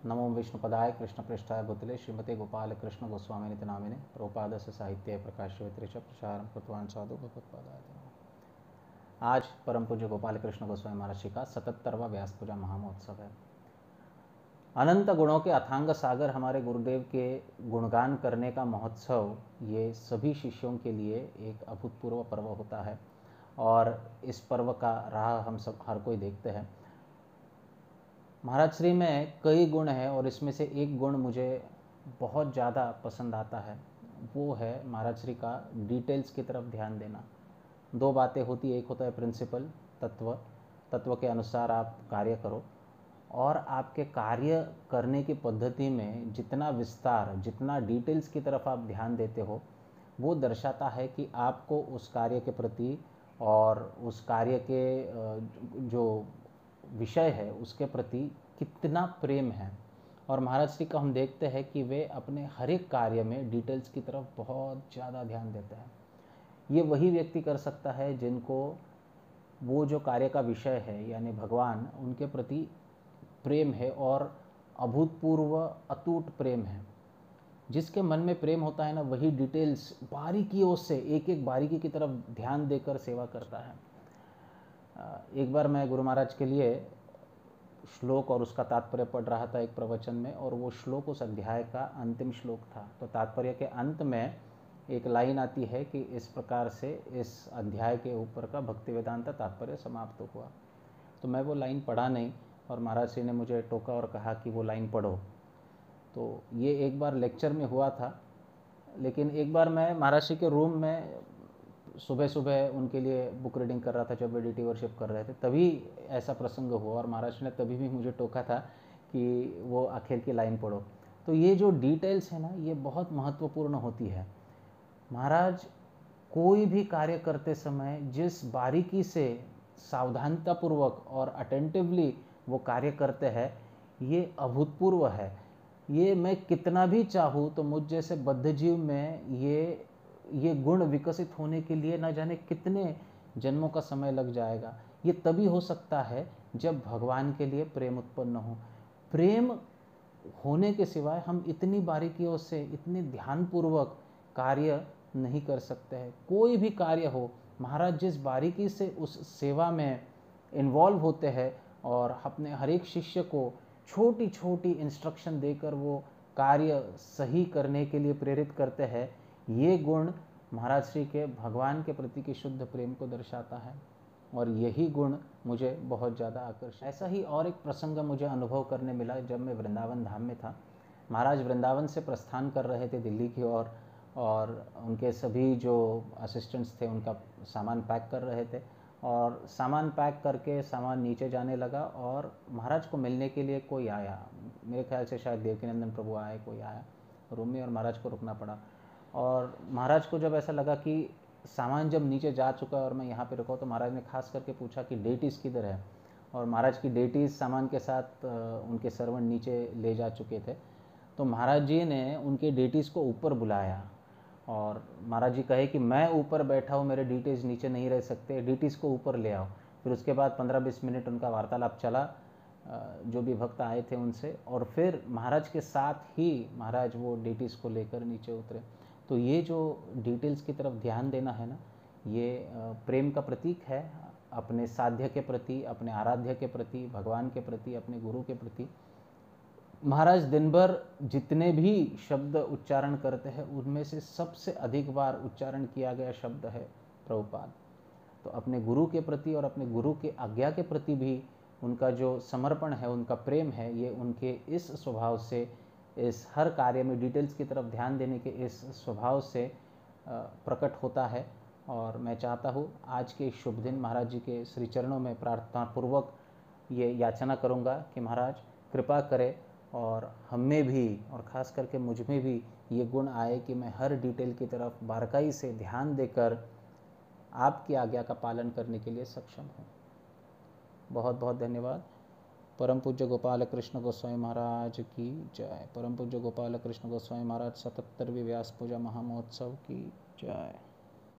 नमो विष्णुपदाय कृष्णपृष्ठाय भूतले श्रीमते गोपाल कृष्ण गोस्वामी निति नामिने प्रभुपादस्य साहित्य प्रकाशयत्रिच प्रचारं कृतवान् साधु भगवत्पादाय नमः। आज परम पूज्य गोपाल कृष्ण गोस्वामी महाराज जी का 77वां व्यास पूजा महामहोत्सव है। अनंत गुणों के अथांग सागर हमारे गुरुदेव के गुणगान करने का महोत्सव ये सभी शिष्यों के लिए एक अभूतपूर्व पर्व होता है और इस पर्व का राह हम सब हर कोई देखते हैं। महाराज श्री में कई गुण हैं और इसमें से एक गुण मुझे बहुत ज़्यादा पसंद आता है, वो है महाराज श्री का डिटेल्स की तरफ ध्यान देना। दो बातें होती है, एक होता है प्रिंसिपल तत्व के अनुसार आप कार्य करो, और आपके कार्य करने की पद्धति में जितना विस्तार, जितना डिटेल्स की तरफ आप ध्यान देते हो, वो दर्शाता है कि आपको उस कार्य के प्रति और उस कार्य के जो विषय है उसके प्रति कितना प्रेम है। और महाराज श्री का हम देखते हैं कि वे अपने हर एक कार्य में डिटेल्स की तरफ बहुत ज़्यादा ध्यान देते हैं। ये वही व्यक्ति कर सकता है जिनको वो जो कार्य का विषय है यानी भगवान, उनके प्रति प्रेम है और अभूतपूर्व अटूट प्रेम है। जिसके मन में प्रेम होता है ना, वही डिटेल्स बारीकियों से एक एक बारीकी की तरफ ध्यान देकर सेवा करता है। एक बार मैं गुरु महाराज के लिए श्लोक और उसका तात्पर्य पढ़ रहा था एक प्रवचन में, और वो श्लोक उस अध्याय का अंतिम श्लोक था। तो तात्पर्य के अंत में एक लाइन आती है कि इस प्रकार से इस अध्याय के ऊपर का भक्ति वेदांत तात्पर्य समाप्त हुआ। तो मैं वो लाइन पढ़ा नहीं और महाराज जी ने मुझे टोका और कहा कि वो लाइन पढ़ो। तो ये एक बार लेक्चर में हुआ था, लेकिन एक बार मैं महाराज जी के रूम में सुबह सुबह उनके लिए बुक रीडिंग कर रहा था जब वे ड्यूटी वर्शिप कर रहे थे, तभी ऐसा प्रसंग हुआ और महाराज ने तभी भी मुझे टोका था कि वो आखिर की लाइन पढ़ो। तो ये जो डिटेल्स है ना, ये बहुत महत्वपूर्ण होती है। महाराज कोई भी कार्य करते समय जिस बारीकी से सावधानतापूर्वक और अटेंटिवली वो कार्य करते हैं, ये अभूतपूर्व है। ये मैं कितना भी चाहूँ तो मुझ जैसे बद्ध जीव में ये गुण विकसित होने के लिए न जाने कितने जन्मों का समय लग जाएगा। ये तभी हो सकता है जब भगवान के लिए प्रेम उत्पन्न हो। प्रेम होने के सिवाय हम इतनी बारीकियों से, इतने ध्यानपूर्वक कार्य नहीं कर सकते हैं। कोई भी कार्य हो, महाराज जिस बारीकी से उस सेवा में इन्वॉल्व होते हैं और अपने हर एक शिष्य को छोटी छोटी इंस्ट्रक्शन देकर वो कार्य सही करने के लिए प्रेरित करते हैं, ये गुण महाराज श्री के भगवान के प्रति की शुद्ध प्रेम को दर्शाता है और यही गुण मुझे बहुत ज़्यादा आकर्षित। ऐसा ही और एक प्रसंग मुझे अनुभव करने मिला जब मैं वृंदावन धाम में था। महाराज वृंदावन से प्रस्थान कर रहे थे दिल्ली की ओर, और उनके सभी जो असिस्टेंट्स थे उनका सामान पैक कर रहे थे, और सामान पैक करके सामान नीचे जाने लगा और महाराज को मिलने के लिए कोई आया। मेरे ख्याल से शायद देवकीनंदन प्रभु आए, कोई आया रूम में और महाराज को रुकना पड़ा। और महाराज को जब ऐसा लगा कि सामान जब नीचे जा चुका है और मैं यहाँ पे रुका हूँ, तो महाराज ने खास करके पूछा कि डेटीज़ किधर है। और महाराज की डेटीज़ सामान के साथ उनके सर्वेंट नीचे ले जा चुके थे। तो महाराज जी ने उनके डेटीज़ को ऊपर बुलाया और महाराज जी कहे कि मैं ऊपर बैठा हूँ, मेरे डीटीज़ नीचे नहीं रह सकते, डीटीज़ को ऊपर ले आओ। फिर उसके बाद 15-20 मिनट उनका वार्तालाप चला जो भी भक्त आए थे उनसे, और फिर महाराज के साथ ही महाराज वो डीटीज़ को लेकर नीचे उतरे। तो ये जो डिटेल्स की तरफ ध्यान देना है ना, ये प्रेम का प्रतीक है अपने साध्य के प्रति, अपने आराध्य के प्रति, भगवान के प्रति, अपने गुरु के प्रति। महाराज दिन भर जितने भी शब्द उच्चारण करते हैं उनमें से सबसे अधिक बार उच्चारण किया गया शब्द है प्रभुपाद। तो अपने गुरु के प्रति और अपने गुरु के आज्ञा के प्रति भी उनका जो समर्पण है, उनका प्रेम है, ये उनके इस स्वभाव से, इस हर कार्य में डिटेल्स की तरफ ध्यान देने के इस स्वभाव से प्रकट होता है। और मैं चाहता हूँ आज के शुभ दिन महाराज जी के श्री चरणों में प्रार्थना पूर्वक ये याचना करूँगा कि महाराज कृपा करें और हम में भी और ख़ास करके मुझ में भी ये गुण आए कि मैं हर डिटेल की तरफ बारकाई से ध्यान देकर आपकी आज्ञा का पालन करने के लिए सक्षम हूँ। बहुत बहुत धन्यवाद। परम पूज्य गोपाल कृष्ण गोस्वामी महाराज की जय। परम पूज्य गोपाल कृष्ण गोस्वामी महाराज 77वें व्यास पूजा महामहोत्सव की जय।